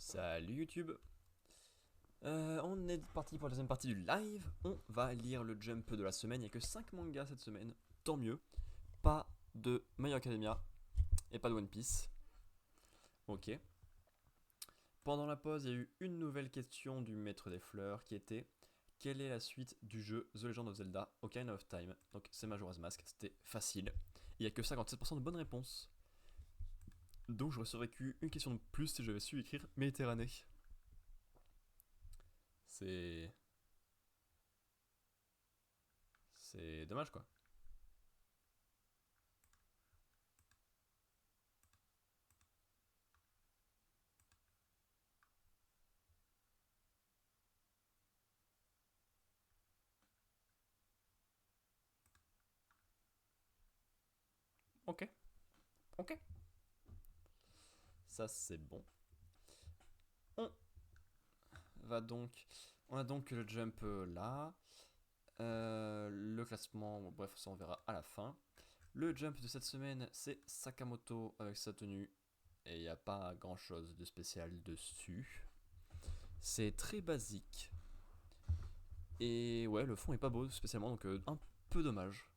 Salut YouTube. On est parti pour la deuxième partie du live. On va lire le jump de la semaine. Il n'y a que 5 mangas cette semaine. Tant mieux. Pas de My Hero Academia et pas de One Piece. Ok. Pendant la pause, il y a eu une nouvelle question du maître des fleurs qui était: quelle est la suite du jeu The Legend of Zelda Ocarina of Time? Donc c'est Majora's Mask. C'était facile. Il n'y a que 57% de bonnes réponses. Donc j'aurais survécu une question de plus si j'avais su écrire Méditerranée. C'est. C'est dommage quoi. Ok, ok. Ça c'est bon. On va donc. On a donc le jump là. Le classement, bon, bref, ça on verra à la fin. Le jump de cette semaine, c'est Sakamoto avec sa tenue. Et il n'y a pas grand chose de spécial dessus. C'est très basique. Et ouais, le fond est pas beau spécialement, donc un peu dommage.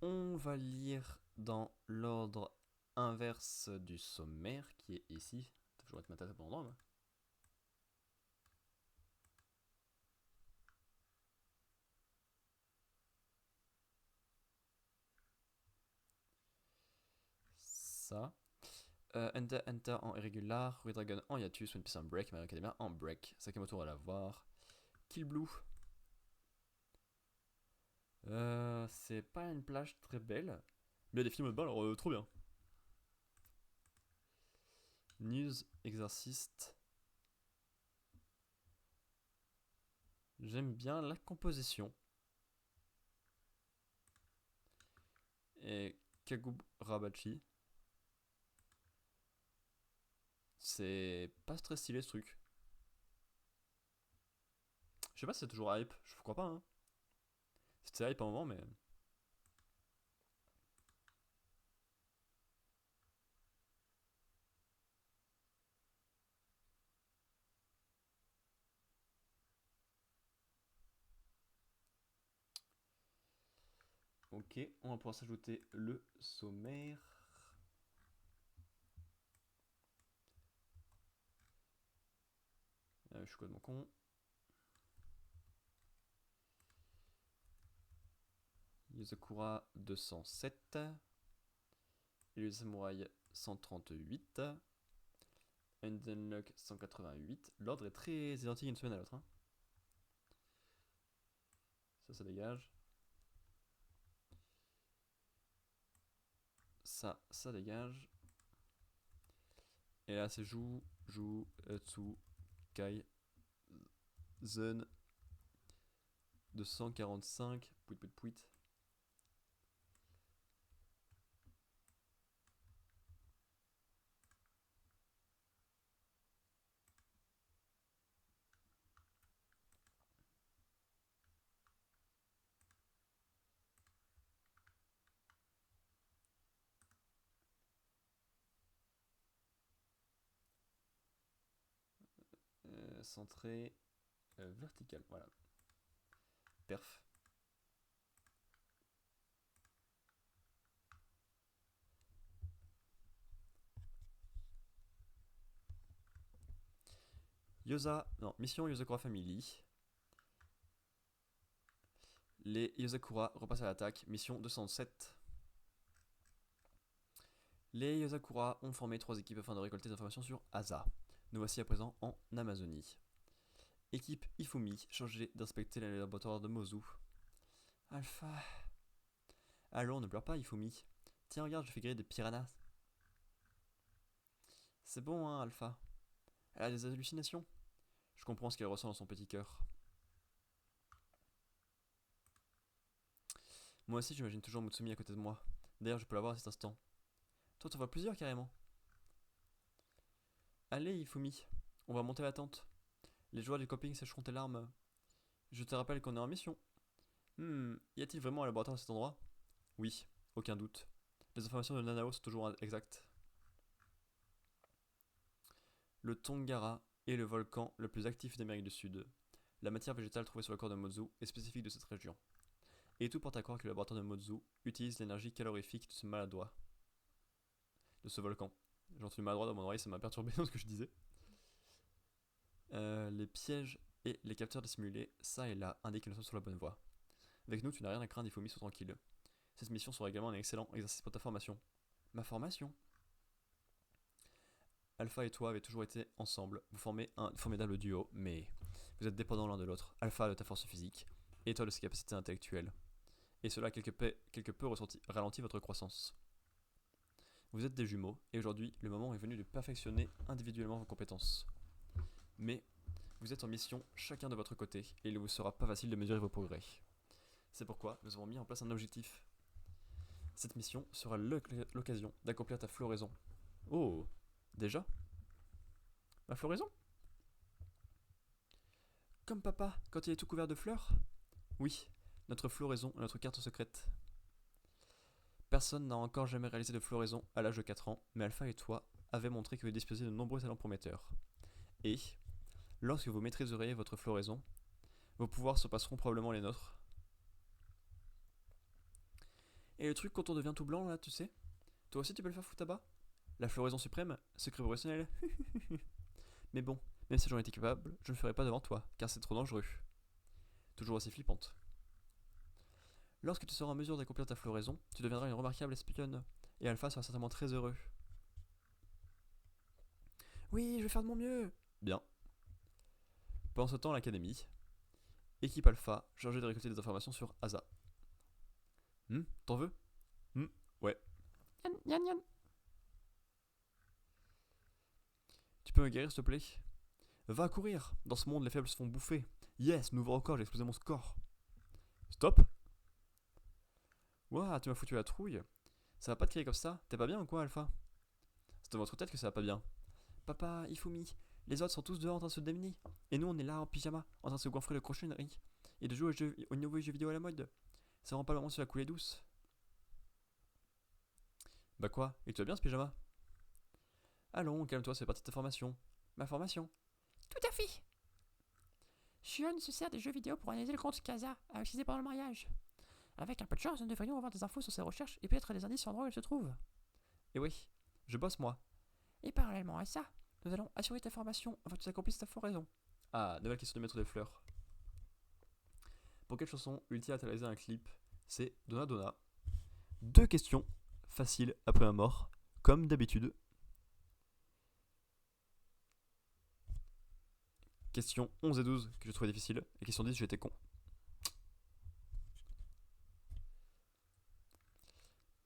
On va lire dans l'ordre inverse du sommaire qui est ici. Je vais mettre ma tête à bon endroit. Moi. Ça. Enter en irrégular, Red Dragon en hiatus, One Piece en break, My Hero Academia en break. Sakamoto on va la voir. Kill Blue. C'est pas une plage très belle, mais il y a des films de balle, alors trop bien. News, exercice. J'aime bien la composition. Et Kagub Rabachi. C'est pas très stylé ce truc. Je sais pas si c'est toujours hype, je crois pas, hein. C'était hype à un moment, mais. Ok, on va pouvoir s'ajouter le sommaire. Je suis quoi de mon con? Yuzakura 207. Et le samouraï 138. Undenlock 188. L'ordre est très identique d'une semaine à l'autre. Hein. Ça dégage. Ça dégage. Et là, c'est Etsu, Kai, Zen, 245, pouit pouit pouit. Centré, vertical, voilà. Perf. Mission Yozakura Family. Les Yozakura repassent à l'attaque, mission 207. Les Yozakura ont formé 3 équipes afin de récolter des informations sur Asa. Nous voici à présent en Amazonie. Équipe Ifumi, chargée d'inspecter les laboratoires de Mozu. Alpha. Allons, ne pleure pas, Ifumi. Tiens, regarde, je fais griller des piranhas. C'est bon, hein, Alpha. Elle a des hallucinations. Je comprends ce qu'elle ressent dans son petit cœur. Moi aussi, j'imagine toujours Mutsumi à côté de moi. D'ailleurs, je peux la voir à cet instant. Toi, t'en vois plusieurs carrément. Allez, Ifumi, on va monter la tente. Les joueurs du camping sécheront tes larmes. Je te rappelle qu'on est en mission. Y a-t-il vraiment un laboratoire à cet endroit? Oui, aucun doute. Les informations de Nanao sont toujours exactes. le Tongara est le volcan le plus actif d'Amérique du Sud. La matière végétale trouvée sur le corps de Mozu est spécifique de cette région. Et tout porte à croire que le laboratoire de Mozu utilise l'énergie calorifique de ce maladroit. De ce volcan. J'ai entendu maladroit dans mon oreille, ça m'a perturbé dans ce que je disais. Les pièges et les capteurs dissimulés, ça et là, indiquent que nous sommes sur la bonne voie. Avec nous, tu n'as rien à craindre, il faut mis sois tranquille. Cette mission sera également un excellent exercice pour ta formation. Ma formation? Alpha et toi avez toujours été ensemble, vous formez un formidable duo, mais vous êtes dépendants l'un de l'autre. Alpha de ta force physique, et toi de ses capacités intellectuelles. Et cela a quelque peu ralenti votre croissance. Vous êtes des jumeaux, et aujourd'hui, le moment est venu de perfectionner individuellement vos compétences. Mais vous êtes en mission chacun de votre côté, et il ne vous sera pas facile de mesurer vos progrès. C'est pourquoi nous avons mis en place un objectif. Cette mission sera l'occasion d'accomplir ta floraison. Oh, déjà? Ma floraison? Comme papa, quand il est tout couvert de fleurs? Oui, notre floraison est notre carte secrète. Personne n'a encore jamais réalisé de floraison à l'âge de 4 ans, mais Alpha et toi avez montré que vous disposez de nombreux talents prometteurs. Et, lorsque vous maîtriserez votre floraison, vos pouvoirs surpasseront probablement les nôtres. Et le truc quand on devient tout blanc là, tu sais? Toi aussi tu peux le faire foutre à bas? La floraison suprême, secret professionnel. Mais bon, même si j'en étais capable, je ne le ferai pas devant toi, car c'est trop dangereux. Toujours aussi flippante. Lorsque tu seras en mesure d'accomplir ta floraison, tu deviendras une remarquable espionne, et Alpha sera certainement très heureux. Oui, je vais faire de mon mieux. Bien. Pendant ce temps, à l'académie, équipe Alpha, chargée de récolter des informations sur Asa. T'en veux? Ouais. Yann, yann. Tu peux me guérir s'il te plaît? Va courir. Dans ce monde, les faibles se font bouffer. Yes, nouveau record, j'ai explosé mon score. Stop. Ouah, tu m'as foutu la trouille. Ça va pas te crier comme ça? T'es pas bien ou quoi, Alpha? C'est dans votre tête que ça va pas bien. Papa, Ifumi, les autres sont tous dehors en train de se démener. Et nous, on est là en pyjama, en train de se goinfrer le cochonnerie. Et de jouer aux nouveaux jeux vidéo à la mode. Ça rend pas le moment sur la coulée douce. Bah quoi? Et tu vas bien ce pyjama? Allons, calme-toi, c'est partie de ta formation. Ma formation? Tout à fait. Shion se sert des jeux vidéo pour analyser le compte Kaza, à utiliser pendant le mariage. Avec un peu de chance, nous devrions avoir des infos sur ses recherches et peut-être des indices sur l'endroit où elle se trouve. Et oui, je bosse moi. Et parallèlement à ça, nous allons assurer ta formation avant que tu accomplisses ta floraison. Ah, nouvelle question de mettre des fleurs. Pour quelle chanson Ulti a réalisé un clip? C'est Donna Donna. 2 questions faciles après ma mort, comme d'habitude. Question 11 et 12 que je trouvais difficile, et question 10 j'étais con.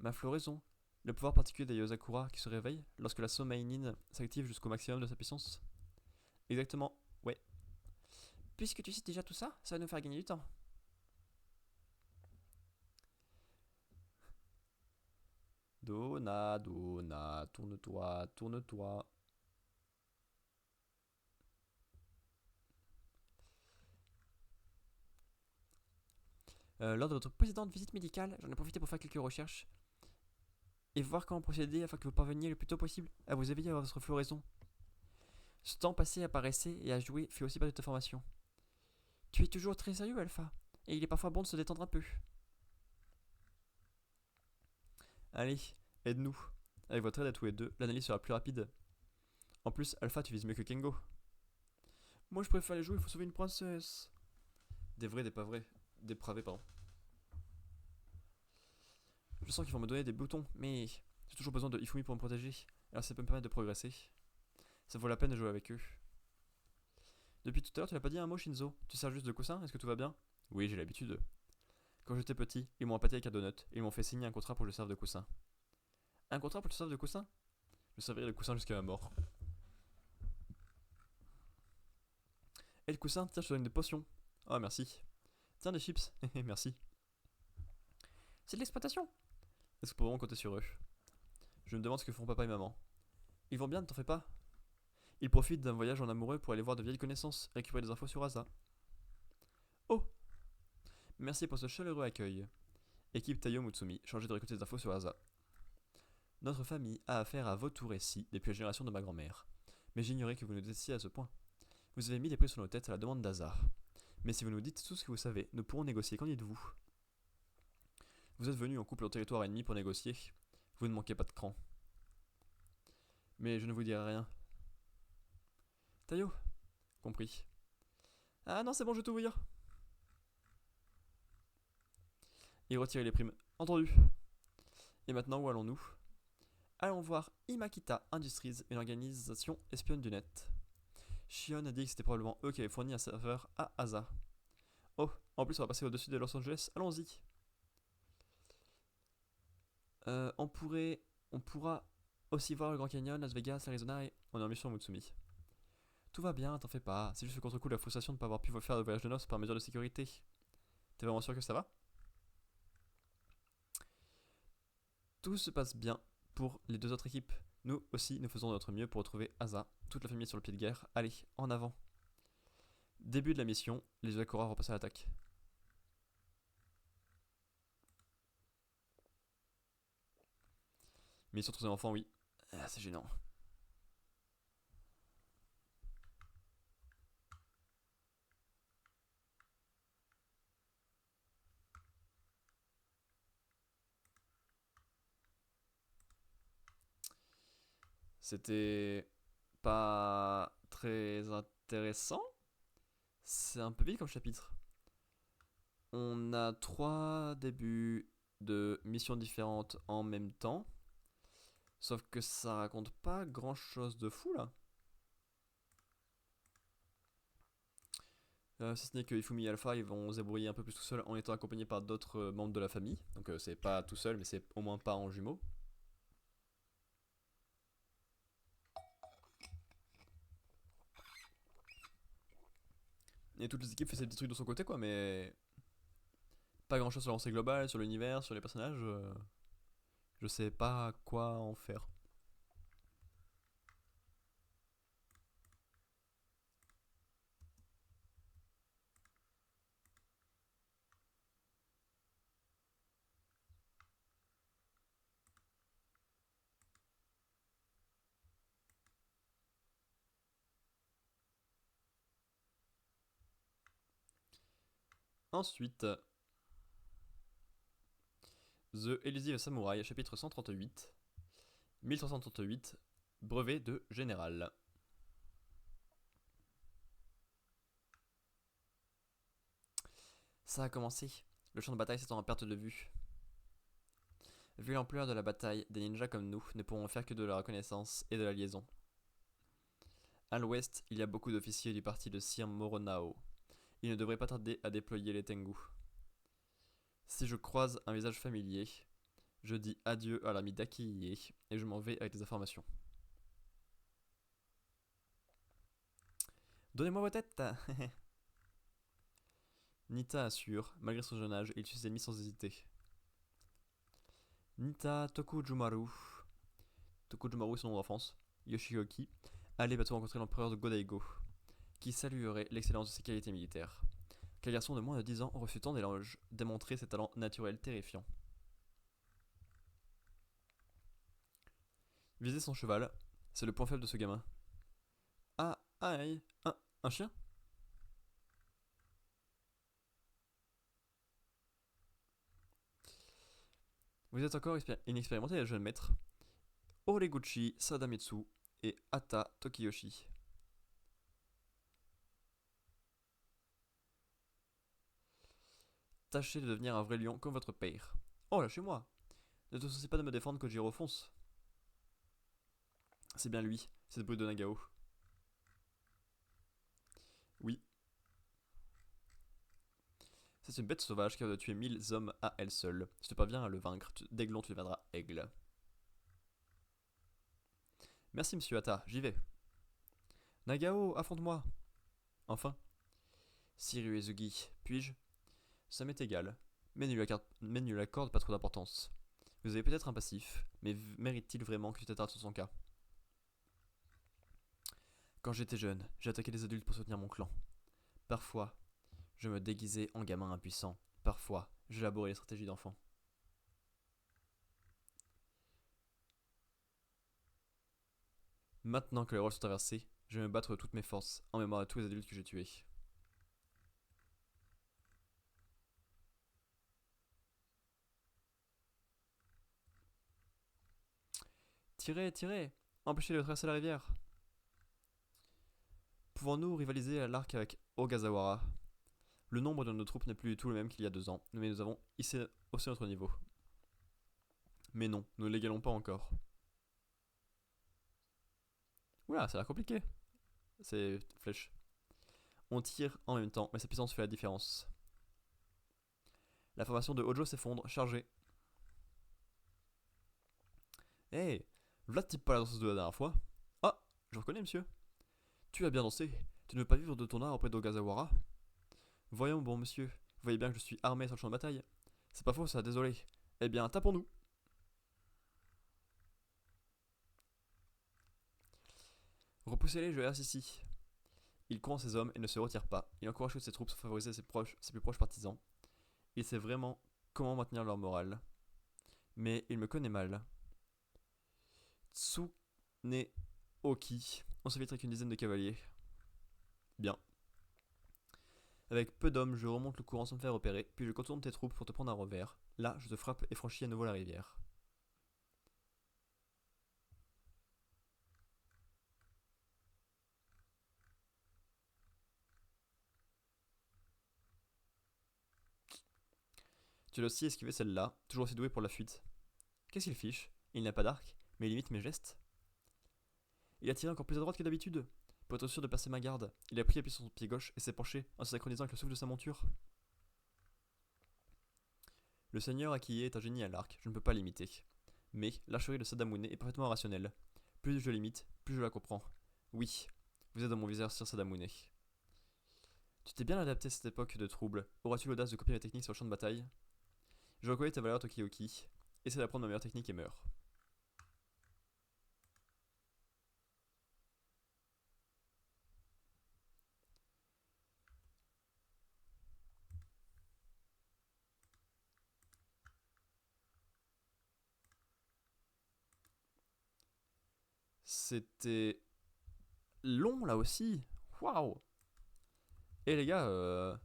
Ma floraison, le pouvoir particulier d'Ayosakura qui se réveille lorsque la Somainine s'active jusqu'au maximum de sa puissance. Exactement, ouais. Puisque tu sais déjà tout ça, ça va nous faire gagner du temps. Donna, Donna, tourne-toi, tourne-toi. Lors de votre précédente visite médicale, j'en ai profité pour faire quelques recherches et voir comment procéder afin que vous parveniez le plus tôt possible à vous éveiller à votre floraison. Ce temps passé à paresser et à jouer fait aussi partie de ta formation. Tu es toujours très sérieux, Alpha, et il est parfois bon de se détendre un peu. Allez, aide-nous. Avec votre aide à tous les deux, l'analyse sera plus rapide. En plus, Alpha, tu vises mieux que Kengo. Moi, je préfère les jouer, il faut sauver une princesse. Des vrais, des pas vrais. Dépravés, pardon. Je sens qu'ils vont me donner des boutons, mais j'ai toujours besoin de Ifumi pour me protéger. Alors ça peut me permettre de progresser. Ça vaut la peine de jouer avec eux. Depuis tout à l'heure, tu n'as pas dit un mot, Shinzo. Tu sers juste de coussin? Est-ce que tout va bien? Oui, j'ai l'habitude. Quand j'étais petit, ils m'ont appâté avec un donut et ils m'ont fait signer un contrat pour que je serve de coussin. Un contrat pour que je serve de coussin? Je servirai de coussin jusqu'à ma mort. Et le coussin, tiens, je te donne des potions. Oh, merci. Tiens, des chips. Merci. C'est de l'exploitation. Est-ce qu'on peut vraiment compter sur eux? Je me demande ce que font papa et maman. Ils vont bien, ne t'en fais pas. Ils profitent d'un voyage en amoureux pour aller voir de vieilles connaissances et récupérer des infos sur Asa. Oh! Merci pour ce chaleureux accueil. Équipe Taiyo Mutsumi, chargée de récolter des infos sur Asa. Notre famille a affaire à vautours récits depuis la génération de ma grand-mère. Mais j'ignorais que vous nous détestiez à ce point. Vous avez mis les prix sur nos têtes à la demande d'Hazard. Mais si vous nous dites tout ce que vous savez, nous pourrons négocier. Qu'en dites-vous? Vous êtes venu en couple au territoire ennemi pour négocier. Vous ne manquez pas de cran. Mais je ne vous dirai rien. Taillot? Compris. Ah non, c'est bon, je vais tout vous dire. Et retirer les primes. Entendu. Et maintenant, où allons-nous? Allons voir Imakita Industries, une organisation espionne du net. Shion a dit que c'était probablement eux qui avaient fourni un serveur à Asa. Oh, en plus on va passer au-dessus de Los Angeles, allons-y. On pourra aussi voir le Grand Canyon, Las Vegas, Arizona et on est en mission à Mutsumi. Tout va bien, t'en fais pas, c'est juste le contre-coup de la frustration de ne pas avoir pu faire le voyage de noces par mesure de sécurité. T'es vraiment sûr que ça va? Tout se passe bien pour les deux autres équipes. Nous aussi, nous faisons de notre mieux pour retrouver Asa. Toute la famille est sur le pied de guerre. Allez, en avant. Début de la mission, les Akura repassent à l'attaque. Mission troisième enfant, oui. Ah, c'est gênant. C'était pas très intéressant. C'est un peu vite comme chapitre. On a 3 débuts de missions différentes en même temps. Sauf que ça raconte pas grand chose de fou là. Si ce n'est que Ifumi et Alpha, ils vont se débrouiller un peu plus tout seuls en étant accompagnés par d'autres membres de la famille. Donc c'est pas tout seul, mais c'est au moins pas en jumeaux. Et toutes les équipes font ces petits trucs de son côté quoi, mais pas grand chose sur l'avancée globale, sur l'univers, sur les personnages. Je sais pas quoi en faire. Ensuite, The Elusive Samurai, chapitre 138, 1338, brevet de général. Ça a commencé, le champ de bataille s'étant en perte de vue. Vu l'ampleur de la bataille, des ninjas comme nous ne pourront faire que de la reconnaissance et de la liaison. À l'ouest, il y a beaucoup d'officiers du parti de Sir Moronao. Il ne devrait pas tarder à déployer les Tengu. Si je croise un visage familier, je dis adieu à l'ami d'Akiye et je m'en vais avec des informations. Donnez-moi vos têtes. Nita assure, malgré son jeune âge, il tue ses ennemis sans hésiter. Nita Tokujumaru est son nom d'enfance, Yoshioki, allait bientôt rencontrer l'empereur de Godaigo, qui saluerait l'excellence de ses qualités militaires. Quel garçon de moins de 10 ans reçut tant d'éloges, démontrer ses talents naturels terrifiants. Viser son cheval, c'est le point faible de ce gamin. Ah, aïe, un chien? Vous êtes encore inexpérimenté, jeune maître. Oreguchi Sadamitsu et Ata Tokiyoshi. Tâchez de devenir un vrai lion comme votre père. Oh, lâchez-moi. Ne te soucie pas de me défendre, Kojiro, fonce. C'est bien lui, cette brute de Nagao. Oui. C'est une bête sauvage qui a de tuer 1000 hommes à elle seule. Si tu parviens à le vaincre, d'aiglon tu deviendras aigle. Merci, monsieur Ata, j'y vais. Nagao, affronte-moi. Enfin. Sir Uesugi, puis-je? Ça m'est égal, mais ne lui accorde pas trop d'importance. Vous avez peut-être un passif, mais mérite-t-il vraiment que tu t'attardes sur son cas? Quand j'étais jeune, j'ai attaqué les adultes pour soutenir mon clan. Parfois, je me déguisais en gamin impuissant. Parfois, j'élaborais les stratégies d'enfant. Maintenant que les rôles sont inversés, je vais me battre de toutes mes forces, en mémoire de tous les adultes que j'ai tués. Tirez, tirez! Empêchez-les de traverser la rivière! Pouvons-nous rivaliser à l'arc avec Ogazawara? Le nombre de nos troupes n'est plus du tout le même qu'il y a 2 ans, mais nous avons haussé notre niveau. Mais non, nous ne l'égalons pas encore. Oula, ça a l'air compliqué. C'est flèche. On tire en même temps, mais sa puissance fait la différence. La formation de Hojo s'effondre, chargée. Hé, Vlad type pas la danseuse de la dernière fois. Ah, je reconnais monsieur. Tu as bien dansé. Tu ne veux pas vivre de ton art auprès d'Ogazawara? Voyons, bon monsieur, vous voyez bien que je suis armé sur le champ de bataille. C'est pas faux ça, désolé. Eh bien, tapons-nous. Repoussez-les, je reste ici. Il court en ses hommes et ne se retire pas. Il encourage toutes ses troupes sans favoriser ses plus proches partisans. Il sait vraiment comment maintenir leur morale. Mais il me connaît mal. Tsuneoki. On s'invite avec une dizaine de cavaliers. Bien. Avec peu d'hommes, je remonte le courant sans me faire repérer, puis je contourne tes troupes pour te prendre un revers. Là, je te frappe et franchis à nouveau la rivière. Tu dois aussi esquiver celle-là, toujours aussi doué pour la fuite. Qu'est-ce qu'il fiche? Il n'a pas d'arc, mais il imite mes gestes. Il a tiré encore plus à droite que d'habitude. Pour être sûr de passer ma garde, il a pris appui sur son pied gauche et s'est penché en se synchronisant avec le souffle de sa monture. Le seigneur Akiye est un génie à l'arc, je ne peux pas l'imiter. Mais l'archerie de Sadamune est parfaitement rationnelle. Plus je l'imite, plus je la comprends. Oui, vous êtes dans mon viseur, Sir Sadamune. Tu t'es bien adapté à cette époque de trouble. Auras-tu l'audace de copier mes techniques sur le champ de bataille? Je reconnais ta valeur, Tokioki. Essaie d'apprendre ma meilleure technique et meurs. C'était long là aussi. Waouh. Et les gars,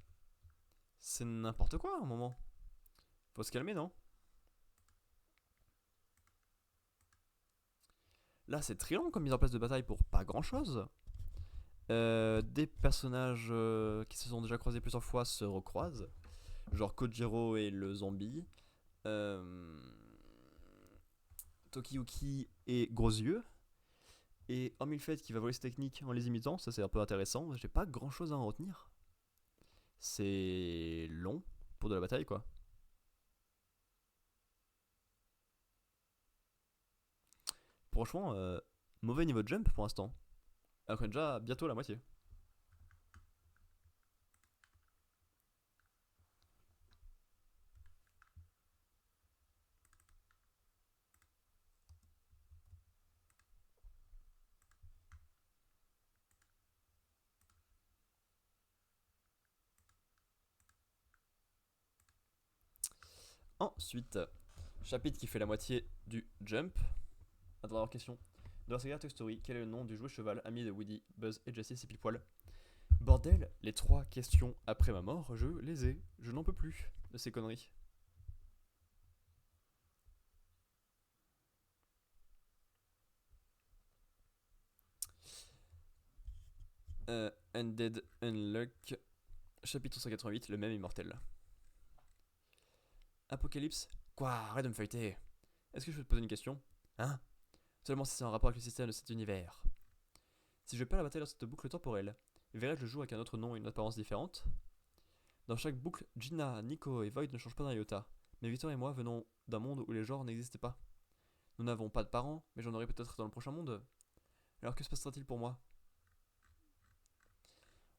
c'est n'importe quoi à un moment. Faut se calmer, non? Là, c'est très long comme mise en place de bataille pour pas grand chose. Des personnages qui se sont déjà croisés plusieurs fois se recroisent. Genre Kojiro et le zombie. Euh, Tokiyuki et Gros Yeux. Et hormis le fait qu'il va voler ses techniques en les imitant, ça c'est un peu intéressant, j'ai pas grand chose à en retenir. C'est long pour de la bataille quoi. Franchement, mauvais niveau de jump pour l'instant. Alors qu'on est déjà bientôt à la moitié. Ensuite, chapitre qui fait la moitié du jump. Attends, alors question. Dans la saga Toy Story, quel est le nom du jouet cheval ami de Woody, Buzz et Jessie? C'est pile poil. Bordel, les 3 questions après ma mort, je les ai. Je n'en peux plus de ces conneries. Undead Unluck, chapitre 188, le même immortel. Apocalypse. Quoi? Arrête de me feuilleter. Est-ce que je peux te poser une question? Hein? Seulement si c'est en rapport avec le système de cet univers. Si je perds la bataille dans cette boucle temporelle, verrai-je le jour avec un autre nom et une apparence différente? Dans chaque boucle, Gina, Nico et Void ne changent pas d'un iota. Mais Victor et moi venons d'un monde où les genres n'existaient pas. Nous n'avons pas de parents, mais j'en aurai peut-être dans le prochain monde. Alors que se passera-t-il pour moi?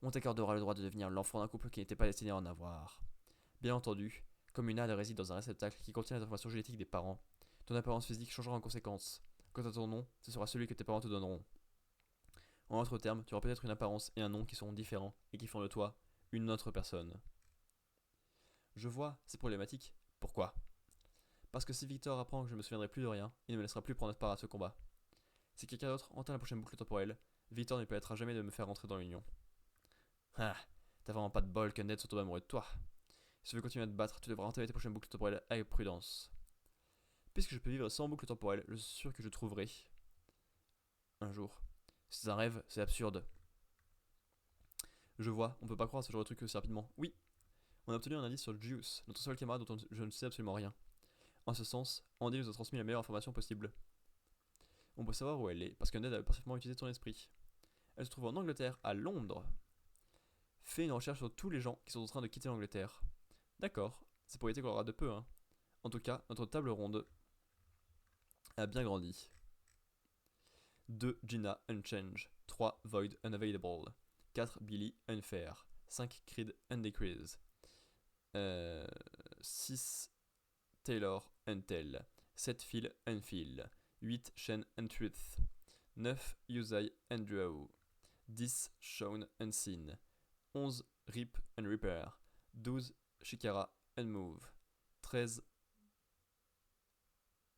On t'accordera le droit de devenir l'enfant d'un couple qui n'était pas destiné à en avoir. Bien entendu, comme une âne réside dans un réceptacle qui contient les informations génétiques des parents, ton apparence physique changera en conséquence. Quant à ton nom, ce sera celui que tes parents te donneront. En d'autres termes, tu auras peut-être une apparence et un nom qui seront différents et qui font de toi une autre personne. Je vois, c'est problématique. Pourquoi? Parce que si Victor apprend que je ne me souviendrai plus de rien, il ne me laissera plus prendre part à ce combat. Si quelqu'un d'autre entame la prochaine boucle temporelle, Victor ne permettra jamais de me faire rentrer dans l'Union. Ah, t'as vraiment pas de bol qu'Undead soit tombé amoureux de toi. Si tu veux continuer à te battre, tu devras entamer tes prochaines boucles temporelles avec prudence. Puisque je peux vivre sans boucle temporelle, je suis sûr que je trouverai un jour. C'est un rêve, c'est absurde. Je vois, on peut pas croire à ce genre de truc aussi rapidement. Oui, on a obtenu un indice sur Juice, notre seul camarade dont je ne sais absolument rien. En ce sens, Andy nous a transmis la meilleure information possible. On peut savoir où elle est, parce qu'Undead a parfaitement utilisé ton esprit. Elle se trouve en Angleterre, à Londres. Fais une recherche sur tous les gens qui sont en train de quitter l'Angleterre. D'accord, c'est pour éviter qu'on aura de peu, hein. En tout cas, notre table ronde a bien grandi. 2 Gina Unchange, 3 Void Unavailable, 4 Billy Unfair, 5 Creed Undecrease, 6 Taylor Untel, 7 Phil Unfeel, 8 Shen Untruth, 9 Yuzai Undraw, 10 Shaun Unseen, 11 Rip Unrepair, 12 Shikara Unmove, 13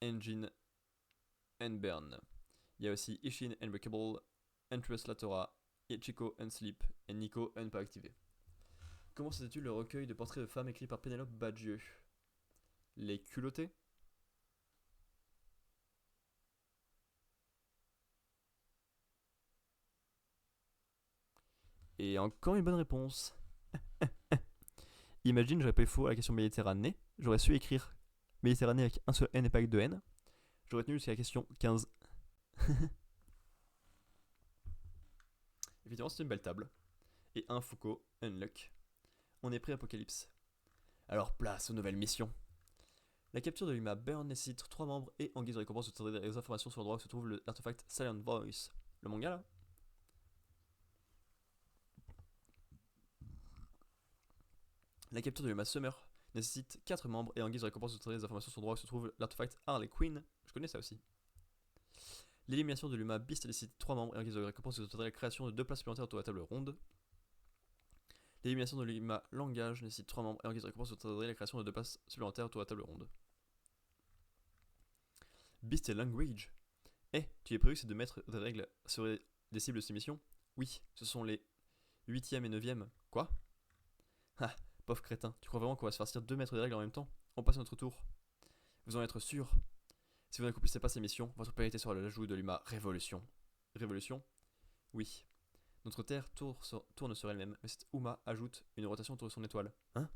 Engine Unburn. Il y a aussi Ishin Unbreakable, Entrust Latora, Ichiko Unsleep et Nico Un pas activé. Comment s'intitule le recueil de portraits de femmes écrit par Pénélope Badieux? Les culottés? Et encore une bonne réponse. Imagine, j'aurais pas eu faux à la question Méditerranée. J'aurais su écrire Méditerranée avec un seul N et pas avec deux N. J'aurais tenu jusqu'à la question 15. Évidemment, c'est une belle table. Et un Foucault, Unluck. On est prêt, Apocalypse. Alors, place aux nouvelles missions. La capture de Luma Burn nécessite 3 membres et en guise de récompense, vous aurez des informations sur l'endroit où se trouve l'artefact Silent Voice. Le manga là? La capture de Luma Summer nécessite 4 membres et en guise de récompense, vous aurez des informations sur l'endroit où se trouve l'artefact Harley Quinn. Je connais ça aussi. L'élimination de Luma Beast nécessite 3 membres et en guise de récompense, vous aurez la création de 2 places supplémentaires autour de la table ronde. L'élimination de Luma Langage nécessite 3 membres et en guise de récompense, vous aurez la création de 2 places supplémentaires autour de la table ronde. Beast et Language. Tu es prévu que ces 2 maîtres de règles seraient des cibles de ces missions? Oui, ce sont les 8ème et 9ème. Quoi? Ah, pauvre crétin, tu crois vraiment qu'on va se farcir 2 maîtres de règles en même temps? On passe à notre tour. Vous en êtes sûr? Si vous n'accomplissez pas ces missions, votre priorité sera l'ajout de Luma Révolution. Révolution? Oui. Notre Terre tourne sur elle-même, mais cette Uma ajoute une rotation autour de son étoile. Hein?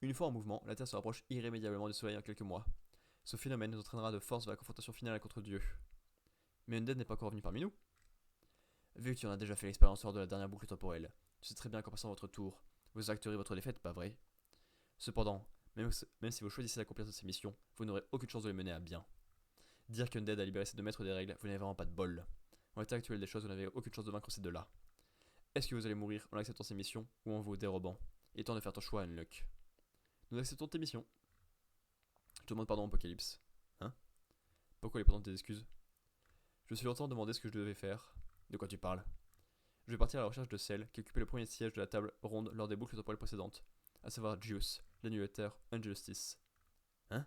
Une fois en mouvement, la Terre se rapproche irrémédiablement du Soleil en quelques mois. Ce phénomène nous entraînera de force vers la confrontation finale contre Dieu. Mais Undead n'est pas encore venu parmi nous. Vu que tu en as déjà fait l'expérience lors de la dernière boucle temporelle, tu sais très bien qu'en passant votre tour, vous acterez votre défaite, pas vrai? Cependant, même si vous choisissez d'accomplir toutes ces missions, vous n'aurez aucune chance de les mener à bien. Dire qu'Undead a libéré ces 2 maîtres des règles, vous n'avez vraiment pas de bol. En l'état actuel des choses, vous n'avez aucune chance de vaincre ces 2-là. Est-ce que vous allez mourir en acceptant ces missions ou en vous dérobant? Il est temps de faire ton choix, Unluck. Nous acceptons tes missions. Je te demande pardon, Apocalypse. Hein? Pourquoi les présenter tes excuses? Je me suis longtemps demandé ce que je devais faire. De quoi tu parles? Je vais partir à la recherche de celle qui occupait le premier siège de la table ronde lors des boucles temporelles précédentes, à savoir Juice, l'annulateur Injustice. Hein?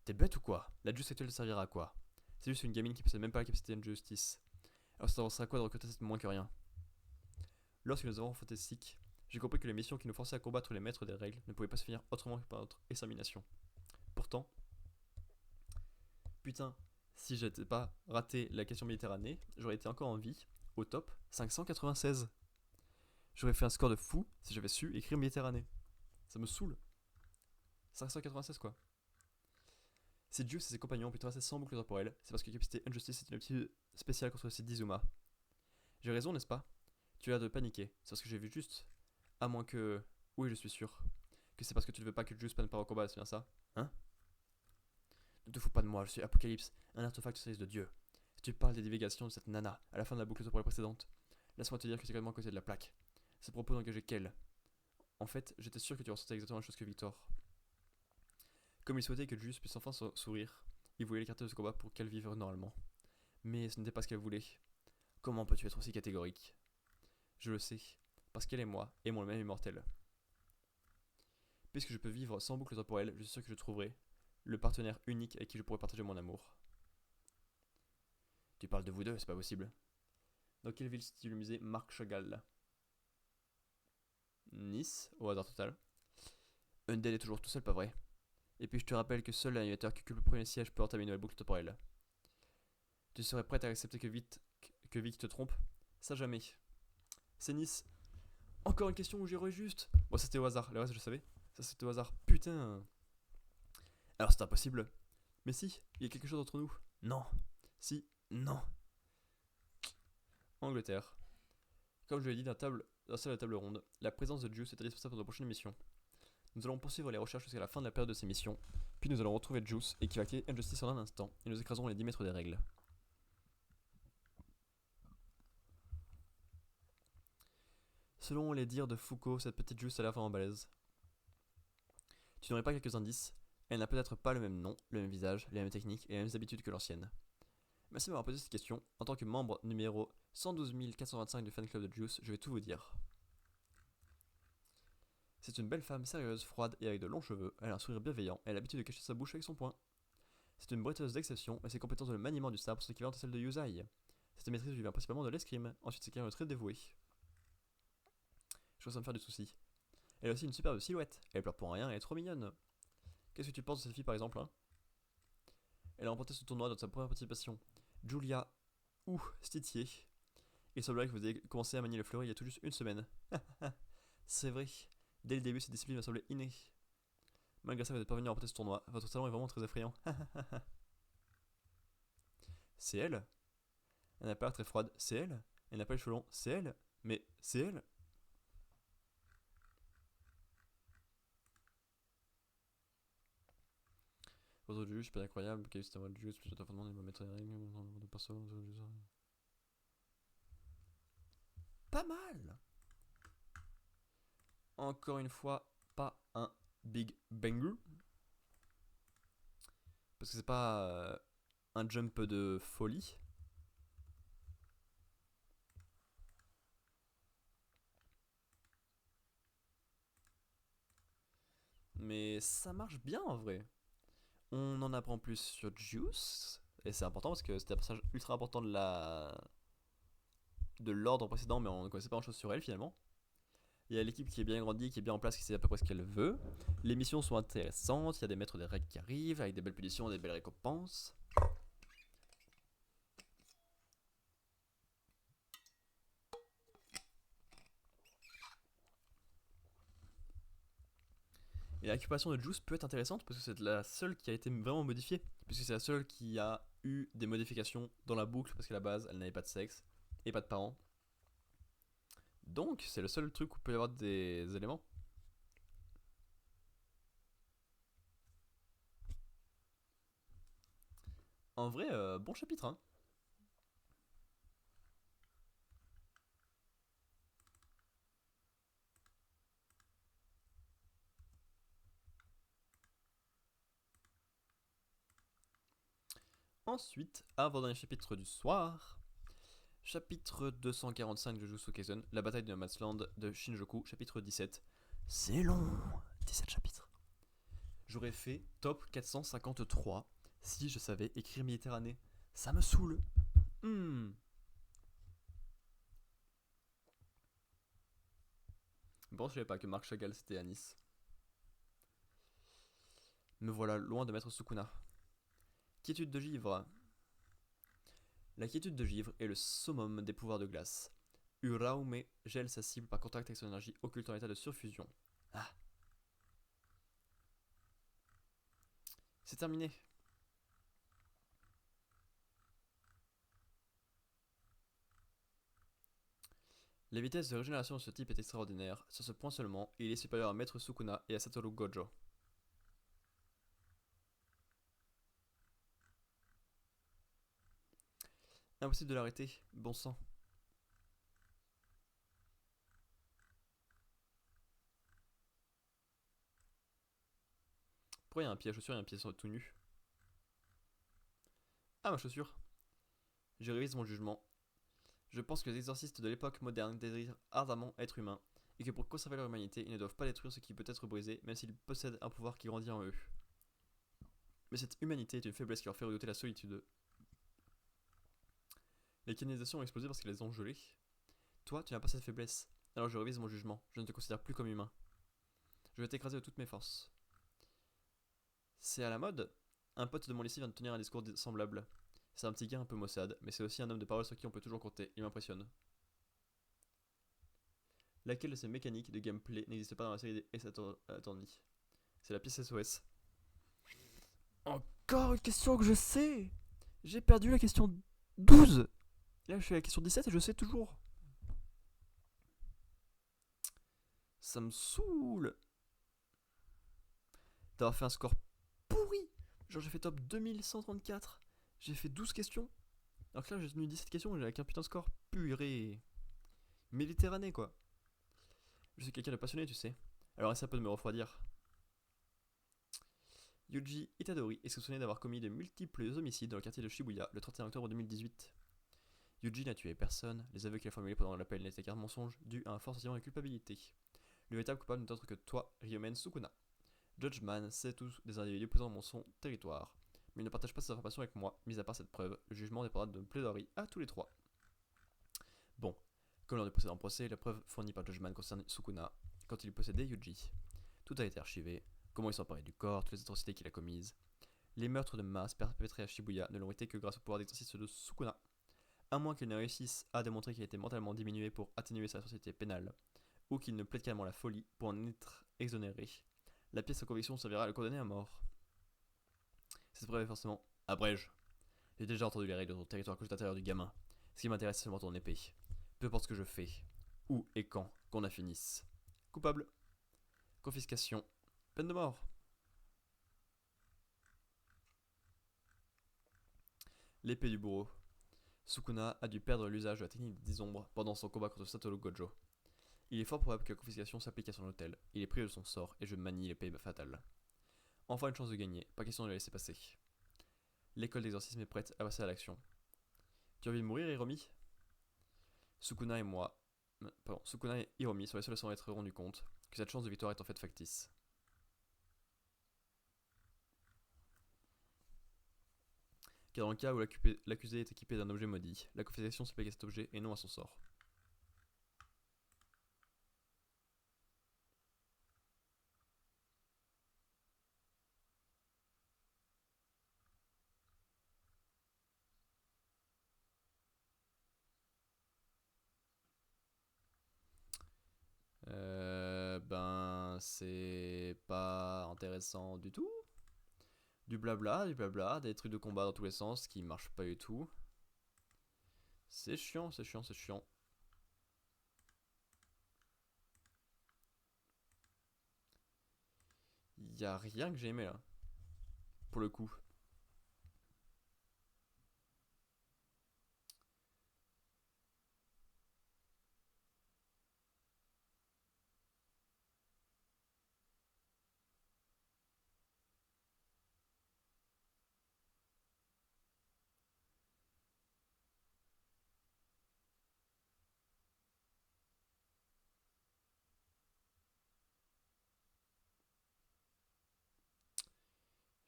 T'es bête ou quoi? La Juice actuelle te servira à quoi? C'est juste une gamine qui possède même pas la capacité Injustice. Alors ça t'avancera à quoi de recruter cette moins que rien? Lorsque nous avons affronté Sick, j'ai compris que les missions qui nous forçaient à combattre les maîtres des règles ne pouvaient pas se finir autrement que par notre extermination. Pourtant, putain, si j'étais pas raté la question Méditerranée, j'aurais été encore en vie, au top, 596. J'aurais fait un score de fou si j'avais su écrire Méditerranée. Ça me saoule. 596 quoi. Si Juice et ses compagnons ont pu traverser sans boucle temporelle, c'est parce que la capacité Injustice est une aptitude spéciale contre ces d'Izuma. J'ai raison, n'est-ce pas? Tu as l'air de paniquer, c'est parce que j'ai vu juste. À moins que. Oui, je suis sûr. Que c'est parce que tu ne veux pas que Juice prenne part au combat, c'est bien ça? Hein? Ne te fous pas de moi, je suis Apocalypse, un artefact au service de Dieu. Si tu parles des divagations de cette nana à la fin de la boucle temporelle précédente, laisse-moi te dire que c'est complètement à côté de la plaque. Ces propos n'engageaient qu'elle. En fait, j'étais sûr que tu ressentais exactement la chose que Victor. Comme il souhaitait que Juice puisse enfin sourire, il voulait l'écarter de ce combat pour qu'elle vive normalement. Mais ce n'était pas ce qu'elle voulait. Comment peux-tu être aussi catégorique? Je le sais, parce qu'elle et moi aimons le même immortel. Puisque je peux vivre sans boucle temporelle, je suis sûr que je trouverai le partenaire unique avec qui je pourrais partager mon amour. Tu parles de vous deux, c'est pas possible. Dans quelle ville situe le musée Marc Chagall? Nice, au hasard total. Undel est toujours tout seul, pas vrai? Et puis je te rappelle que seul l'animateur qui occupe le premier siège peut entamer une nouvelle boucle temporelle. Tu serais prête à accepter que Vic te trompe? Ça jamais. C'est Nice. Encore une question où j'irai juste. Bon, c'était au hasard, le reste je savais. Ça c'était au hasard. Putain. Alors c'est impossible. Mais si, il y a quelque chose entre nous. Non. Si, non. Angleterre. Comme je l'ai dit dans la salle de table ronde, la présence de Juice est indispensable pour nos prochaines missions. Nous allons poursuivre les recherches jusqu'à la fin de la période de ces missions, puis nous allons retrouver Juice et qui va créer Injustice en un instant, et nous écraserons les 10 mètres des règles. Selon les dires de Foucault, cette petite Juice a l'air vraiment balèze. Tu n'aurais pas quelques indices? Elle n'a peut-être pas le même nom, le même visage, les mêmes techniques et les mêmes habitudes que l'ancienne. Merci de m'avoir posé cette question. En tant que membre numéro 112 425 du fan club de Juice, je vais tout vous dire. C'est une belle femme sérieuse, froide et avec de longs cheveux. Elle a un sourire bienveillant et a l'habitude de cacher sa bouche avec son poing. C'est une bretteuse d'exception, mais ses compétences dans le maniement du sabre sont équivalentes à celles de Yuzai. Cette maîtrise lui vient principalement de l'escrime. Ensuite, c'est quelqu'un de très dévoué. Je commence à me faire du souci. Elle a aussi une superbe silhouette. Elle pleure pour rien et est trop mignonne. Qu'est-ce que tu penses de cette fille par exemple, hein? Elle a remporté ce tournoi dans sa première participation. Julia ou Stitier. Il semblerait que vous ayez commencé à manier le fleuret il y a tout juste une semaine. C'est vrai. Dès le début, cette discipline m'a semblé innée. Malgré ça, vous n'êtes pas venu à remporter ce tournoi. Votre talent est vraiment très effrayant. C'est elle? Elle n'a pas l'air très froide. C'est elle? Elle n'a pas les cheveux longs. C'est elle? Mais c'est elle? Votre juge, c'est pas incroyable. Quel système de juge, plus de fondement, il va mettre les règles de perso. Pas mal! Encore une fois, pas un big banger. Parce que c'est pas un jump de folie. Mais ça marche bien en vrai. On en apprend plus sur Juice. Et c'est important parce que c'était un personnage ultra important de l'ordre précédent, mais on ne connaissait pas grand chose sur elle finalement. Il y a l'équipe qui est bien grandie, qui est bien en place, qui sait à peu près ce qu'elle veut. Les missions sont intéressantes, il y a des maîtres des règles qui arrivent, avec des belles punitions, des belles récompenses. Et la récupération de Juice peut être intéressante parce que c'est la seule qui a été vraiment modifiée. Puisque c'est la seule qui a eu des modifications dans la boucle, parce qu'à la base, elle n'avait pas de sexe et pas de parents. Donc, c'est le seul truc où il peut y avoir des éléments. En vrai, bon chapitre, hein. Ensuite, avant-dernier chapitre du soir, chapitre 245 de Jujutsu Kaisen, la bataille de Nomadsland de Shinjuku, chapitre 17. C'est long, 17 chapitres. J'aurais fait top 453 si je savais écrire Méditerranée. Ça me saoule. Bon, je savais pas que Marc Chagall c'était à Nice. Me voilà loin de mettre Sukuna. Quiétude de givre. La quiétude de givre est le summum des pouvoirs de glace. Uraume gèle sa cible par contact avec son énergie occulte en état de surfusion. Ah. C'est terminé. La vitesse de régénération de ce type est extraordinaire. Sur ce point seulement, il est supérieur à Maître Sukuna et à Satoru Gojo. Impossible de l'arrêter, bon sang. Pourquoi il y a un pied à chaussure et un pied tout nu? Ah, ma chaussure. Je révise mon jugement. Je pense que les exorcistes de l'époque moderne désirent ardemment être humains, et que pour conserver leur humanité, ils ne doivent pas détruire ce qui peut être brisé, même s'ils possèdent un pouvoir qui grandit en eux. Mais cette humanité est une faiblesse qui leur fait redouter la solitude. Les canalisations ont explosé parce qu'elles les ont gelées. Toi, tu n'as pas cette faiblesse. Alors je révise mon jugement. Je ne te considère plus comme humain. Je vais t'écraser de toutes mes forces. C'est à la mode. Un pote de mon lycée vient de tenir un discours semblable. C'est un petit gars un peu maussade, mais c'est aussi un homme de parole sur qui on peut toujours compter. Il m'impressionne. Laquelle de ces mécaniques de gameplay n'existe pas dans la série des Ace Attorney? C'est la pièce SOS. Encore une question que je sais. J'ai perdu la question 12. Là, je suis à la question 17 et je sais toujours. Ça me saoule d'avoir fait un score pourri. Genre, j'ai fait top 2134. J'ai fait 12 questions. Alors que là, j'ai tenu 17 questions et j'ai avec un putain de score. Purée. Méditerranée, quoi. Je suis quelqu'un de passionné, tu sais. Alors, essaie un peu de me refroidir. Yuji Itadori est soupçonné d'avoir commis de multiples homicides dans le quartier de Shibuya le 31 octobre 2018. Yuji n'a tué personne, les aveux qu'il a formulés pendant l'appel n'étaient qu'un mensonge dû à un fort sentiment de culpabilité. Le véritable coupable n'est autre que toi, Ryomen Sukuna. Judgeman sait tous des individus présents dans son territoire, mais il ne partage pas ces informations avec moi, mis à part cette preuve, le jugement dépendra de plaidoirie à tous les trois. Bon, comme lors du précédent procès, la preuve fournie par Judgeman concerne Sukuna quand il possédait Yuji. Tout a été archivé, comment il s'emparait du corps, toutes les atrocités qu'il a commises. Les meurtres de masse perpétrés à Shibuya ne l'ont été que grâce au pouvoir d'exercice de Sukuna. À moins qu'il ne réussisse à démontrer qu'il a été mentalement diminué pour atténuer sa société pénale, ou qu'il ne plaide carrément la folie pour en être exonéré, la pièce de conviction servira à le condamner à mort. Cette preuve est forcément abrège. J'ai déjà entendu les règles de ton territoire cogitateur du gamin. Ce qui m'intéresse, c'est seulement ton épée. Peu importe ce que je fais, où et quand, qu'on en finisse. Coupable. Confiscation. Peine de mort. L'épée du bourreau. Sukuna a dû perdre l'usage de la technique des 10 ombres pendant son combat contre Satoru Gojo. Il est fort probable que la confiscation s'applique à son hôtel. Il est privé de son sort et je manie l'épée fatale. Enfin une chance de gagner, pas question de la laisser passer. L'école d'exorcisme est prête à passer à l'action. Tu as envie de mourir, Hiromi? Sukuna et Hiromi sont les seuls à s'en être rendus compte que cette chance de victoire est en fait factice. Car dans le cas où l'accusé est équipé d'un objet maudit, la confiscation s'applique à cet objet et non à son sort. C'est pas intéressant du tout. Du blabla, des trucs de combat dans tous les sens qui marchent pas du tout. C'est chiant, c'est chiant, c'est chiant. Y a rien que j'ai aimé là. Pour le coup.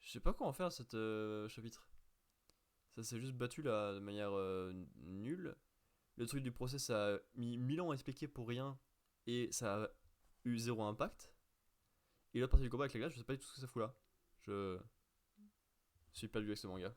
Je sais pas quoi en faire cet chapitre. Ça s'est juste battu là de manière nulle. Le truc du procès, ça a mis 1000 ans à expliquer pour rien et ça a eu zéro impact. Et l'autre partie du combat avec les gars, je sais pas du tout ce que ça fout là. Je suis pas vu avec ce manga.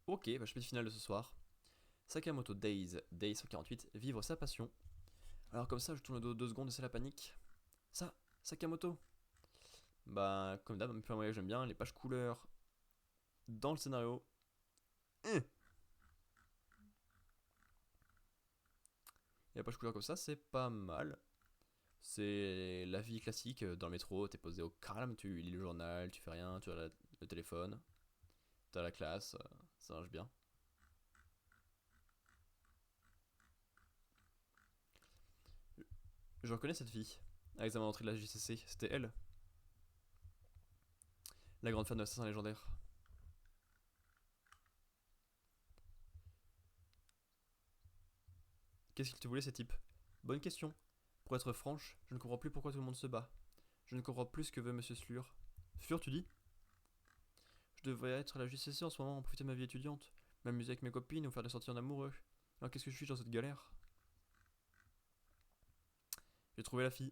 Ok, bah chapitre final de ce soir. Sakamoto Days, Day 148, vivre sa passion. Alors comme ça, je tourne le dos 2 secondes et c'est la panique. Ça, Sakamoto. Bah, comme d'hab, un peu un manga que j'aime bien, les pages couleurs dans le scénario. Et la page couleur comme ça, c'est pas mal. C'est la vie classique dans le métro, t'es posé au calme, tu lis le journal, tu fais rien, tu as le téléphone, t'as la classe, ça marche bien. Je reconnais cette fille. À l'examen d'entrée de la JCC, c'était elle. La grande fan de l'assassin légendaire. Qu'est-ce qu'il te voulait, ces types? Bonne question. Pour être franche, je ne comprends plus pourquoi tout le monde se bat. Je ne comprends plus ce que veut Monsieur Slur. Slur, tu dis? Je devrais être à la JCC en ce moment, profiter de ma vie étudiante, m'amuser avec mes copines ou faire des sorties en amoureux. Alors qu'est-ce que je suis dans cette galère? J'ai trouvé la fille.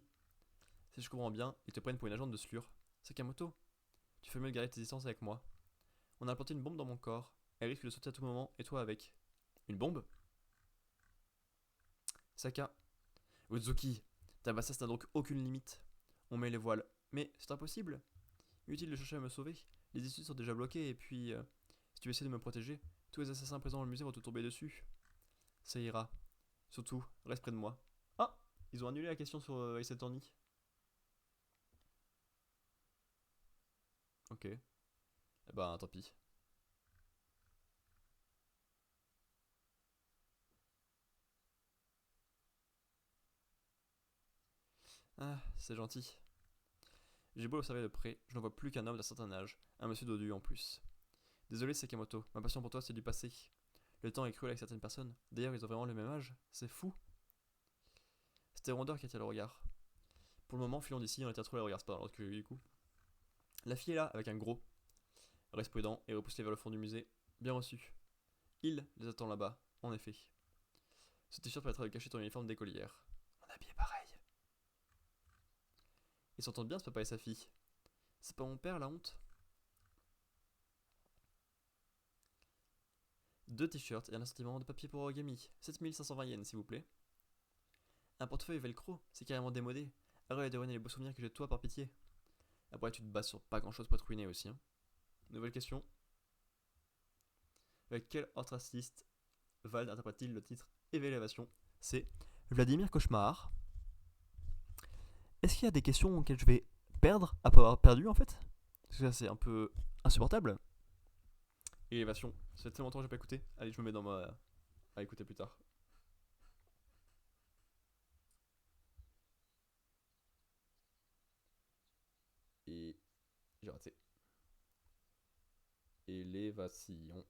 Si je comprends bien, ils te prennent pour une agente de Slur. Sakamoto, tu fais mieux de garder tes distances avec moi. On a implanté une bombe dans mon corps. Elle risque de sauter à tout moment, et toi avec. Une bombe? Saka. Uzuki, ta bassesse n'a donc aucune limite. On met les voiles. Mais c'est impossible. Inutile de chercher à me sauver. Les issues sont déjà bloquées, et puis, si tu essaies de me protéger, tous les assassins présents dans le musée vont te tomber dessus. Ça ira. Surtout, reste près de moi. Ah, ils ont annulé la question sur Ace Attorney. Ok. Eh ben, tant pis. Ah, c'est gentil. J'ai beau l'observer de près, je ne vois plus qu'un homme d'un certain âge, un monsieur dodu en plus. Désolé Sakamoto, ma passion pour toi c'est du passé. Le temps est cruel avec certaines personnes. D'ailleurs, ils ont vraiment le même âge. C'est fou. C'était Rondeur qui attire le regard. Pour le moment, filons d'ici, on attire trop les regards, c'est pas dans l'autre que j'ai eu du coup. La fille est là, avec un gros. Reste prudent et repousse-les vers le fond du musée. Bien reçu. Il les attend là-bas, en effet. Ce t-shirt permettra de cacher ton uniforme d'écolière. On est habillé pareil. Ils s'entendent bien ce papa et sa fille. C'est pas mon père la honte? Deux t-shirts et un assortiment de papier pour origami. 7520 yens s'il vous plaît. Un portefeuille velcro, c'est carrément démodé. Arrête de ruiner les beaux souvenirs que j'ai de toi par pitié. Après tu te bases sur pas grand chose pour te ruiner aussi. Hein. Nouvelle question. Avec quel autre artiste Vald interprète-t-il le titre Élévation? C'est Vladimir Cauchemar. Est-ce qu'il y a des questions auxquelles je vais perdre après avoir perdu en fait? Parce que ça c'est un peu insupportable. Élévation, ça fait tellement longtemps que j'ai pas écouté. Allez, je me mets dans ma. À écouter plus tard. Et j'ai raté. Élévation.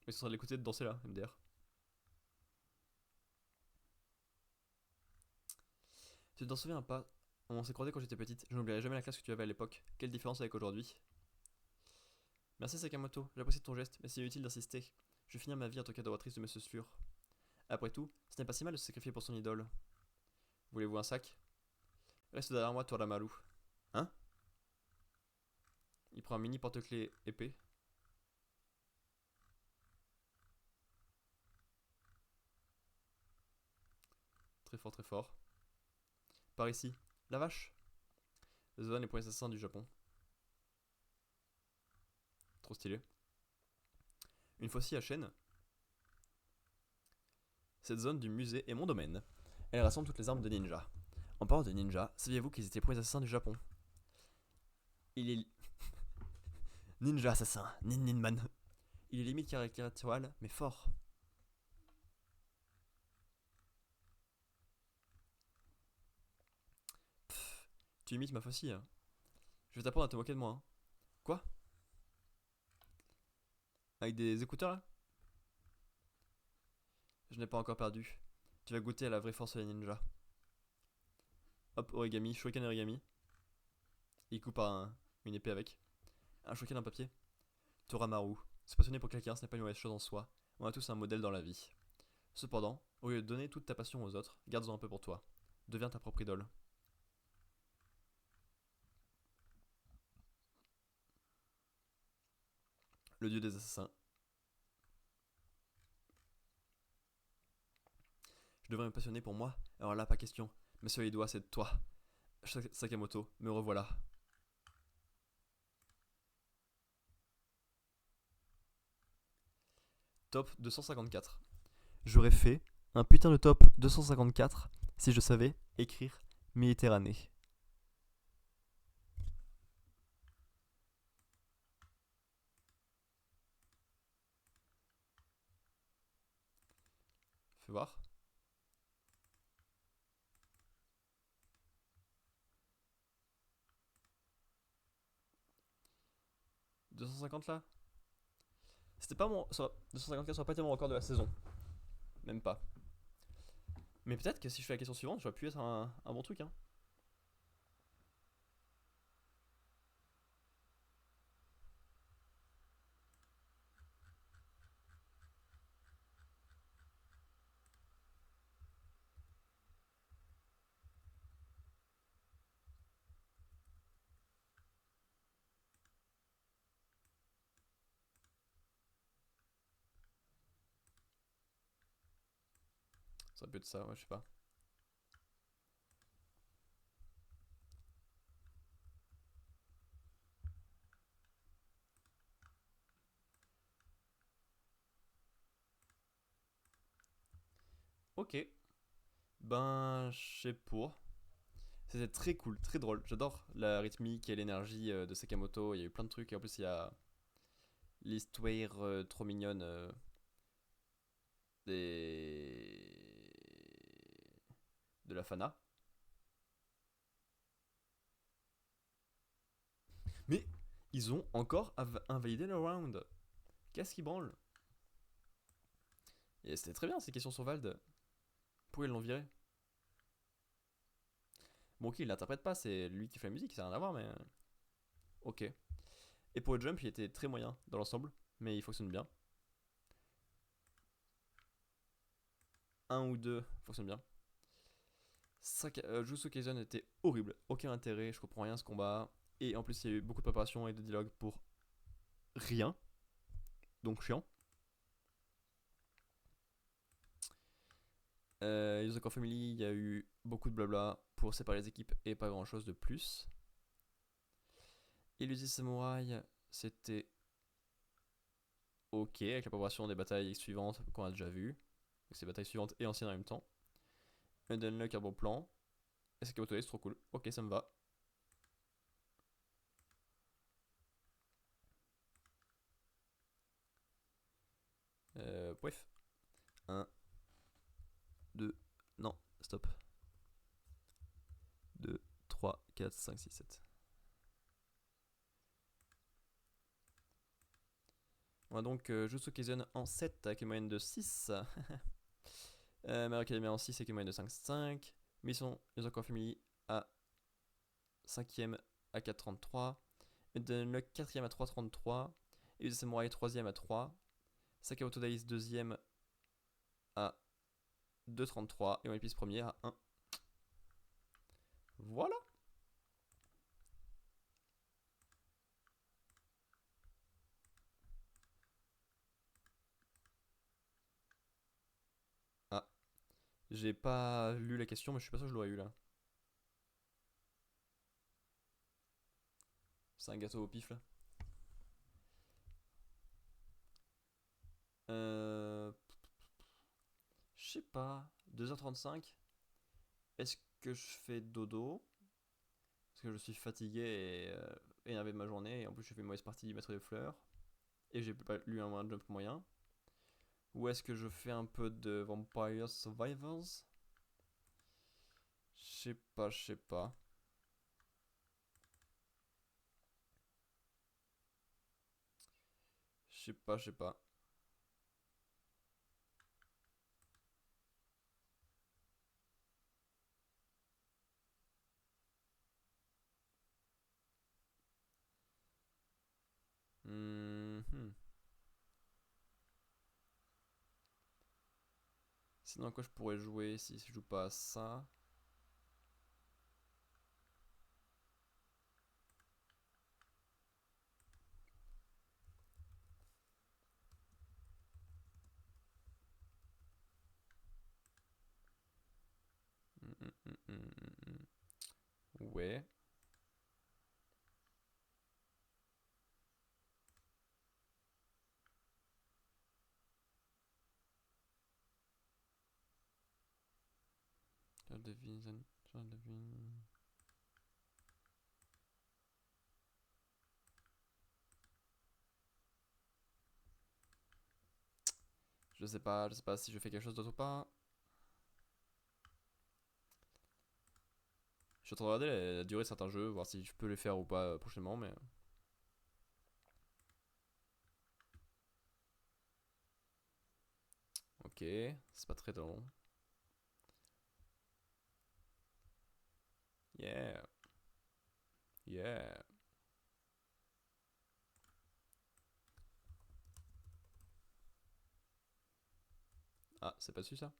Mais ce sera de l'écouter de danser là, MDR. Tu t'en souviens pas? On s'est croisés quand j'étais petite. Je n'oublierai jamais la classe que tu avais à l'époque. Quelle différence avec aujourd'hui? Merci Sakamoto, j'apprécie ton geste, mais c'est inutile d'insister. Je vais finir ma vie en tant qu'adoratrice de Monsieur Slur. Après tout, ce n'est pas si mal de se sacrifier pour son idole. Voulez-vous un sac? Reste derrière moi, toi la malou. Hein? Il prend un mini porte-clés épais. Très fort, très fort. Par ici. La vache. Zone les premiers assassins du Japon. Trop stylé. Une fois-ci à Chêne. Cette zone du musée est mon domaine. Elle rassemble toutes les armes de ninja. En parlant de ninja, saviez-vous qu'ils étaient les premiers assassins du Japon? Il est. Ninja assassin, Nin Nin Man. Il est limite caricatural, mais fort. Pfff, tu imites ma faucille. Hein. Je vais t'apprendre à te moquer de moi. Hein. Quoi? Avec des écouteurs là? Je n'ai pas encore perdu. Tu vas goûter à la vraie force des ninjas. Hop, origami, shuriken origami. Il coupe une épée avec. Un shuriken en papier. Toramaru. Se passionner pour quelqu'un, ce n'est pas une mauvaise chose en soi. On a tous un modèle dans la vie. Cependant, au lieu de donner toute ta passion aux autres, garde-en un peu pour toi. Deviens ta propre idole. Le dieu des assassins. Je devrais me passionner pour moi? Alors là, pas question. Monsieur Idoa, c'est de toi. Sakamoto, me revoilà. top 254. J'aurais fait un putain de top 254 si je savais écrire Méditerranée. Fais voir. 250 là. C'était pas mon. 254 ça aurait pas été mon record de la saison. Même pas. Mais peut-être que si je fais la question suivante, j'aurais pu être un bon truc. Hein. Ça aurait pu être ça, ouais, je sais pas. Ok. Ben, je sais pour. C'était très cool, très drôle. J'adore la rythmique et l'énergie de Sakamoto. Il y a eu plein de trucs. Et en plus, il y a l'histoire trop mignonne des... de la Fana. Mais ils ont encore invalidé le round. Qu'est-ce qui branle? Et c'était très bien ces questions sur Vald. Pourquoi ils l'ont viré? Bon, ok, il l'interprète pas, c'est lui qui fait la musique, ça n'a rien à voir, mais. Ok. Et pour le jump, il était très moyen dans l'ensemble, mais il fonctionne bien. Un ou deux fonctionne bien. Jutsu Kaisen était horrible, aucun intérêt, je comprends rien à ce combat. Et en plus, il y a eu beaucoup de préparation et de dialogue pour rien, donc chiant. Yuzako Family, il y a eu beaucoup de blabla pour séparer les équipes et pas grand chose de plus. Illusi Samurai, c'était ok avec la préparation des batailles suivantes qu'on a déjà vues. Ces batailles suivantes et anciennes en même temps. Undenlock, un bon plan. Et Sakamoto c'est trop cool. Ok, ça me va. Bref. 1, 2, non, stop. 2, 3, 4, 5, 6, 7. On a donc Jutsu Kaisen en 7 avec une moyenne de 6. Mario Academia en 6 avec une moyenne de 5,5. Mission Yuzako Family à 5ème à 4,33. Undenlock 4ème à 3,33. Et Samurai 3ème à 3. Sakamoto Days 2ème à 2,33. Et One Piece premier à 1. Voilà. Ah, j'ai pas lu la question, mais je suis pas sûr que je l'aurais eu là. C'est un gâteau au pif là. Euh. Je sais pas. 2h35. Est-ce que je fais dodo? Parce que je suis fatigué et énervé de ma journée. Et en plus, j'ai fait une mauvaise partie du maître des fleurs. Et j'ai pas lu un jump moyen. Ou est-ce que je fais un peu de Vampire Survivors? Je sais pas, je sais pas. Je sais pas, je sais pas. Hmm. Sinon, à quoi je pourrais jouer si je joue pas à ça? Ouais. Charles de Vincent. Charles de Vincent. Je sais pas si je fais quelque chose d'autre ou pas. Je suis en train de regarder la durée de certains jeux, voir si je peux les faire ou pas prochainement, mais. Ok, c'est pas très long. Yeah. Yeah. Ah, c'est pas dessus ça?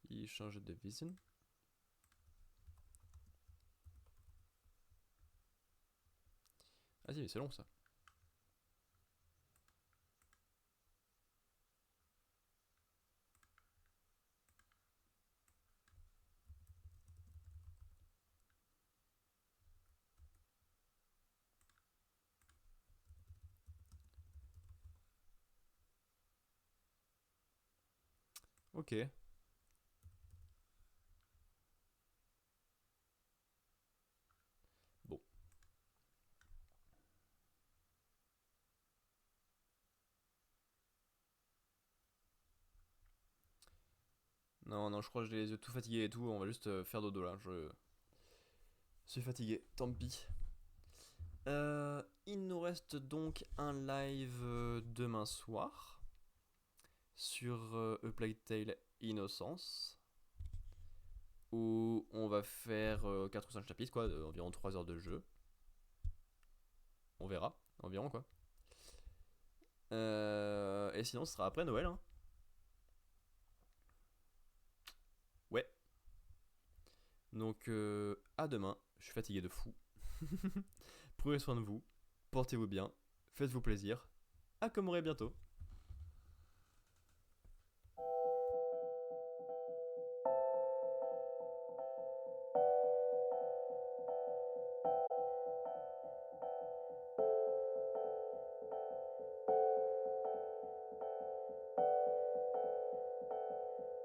Il change de vision. Ah si, mais c'est long ça. Ok. Bon. Non, non, je crois que j'ai les yeux tout fatigués et tout. On va juste faire dodo là. Je suis fatigué. Tant pis. Il nous reste donc un live demain soir sur A Plague Tale Innocence où on va faire 4 ou 5 chapitres, quoi, environ 3 heures de jeu. On verra, environ quoi. Et sinon, ce sera après Noël. Hein. Ouais. Donc, à demain. Je suis fatigué de fou. Prenez soin de vous. Portez-vous bien. Faites-vous plaisir. À commémorer bientôt.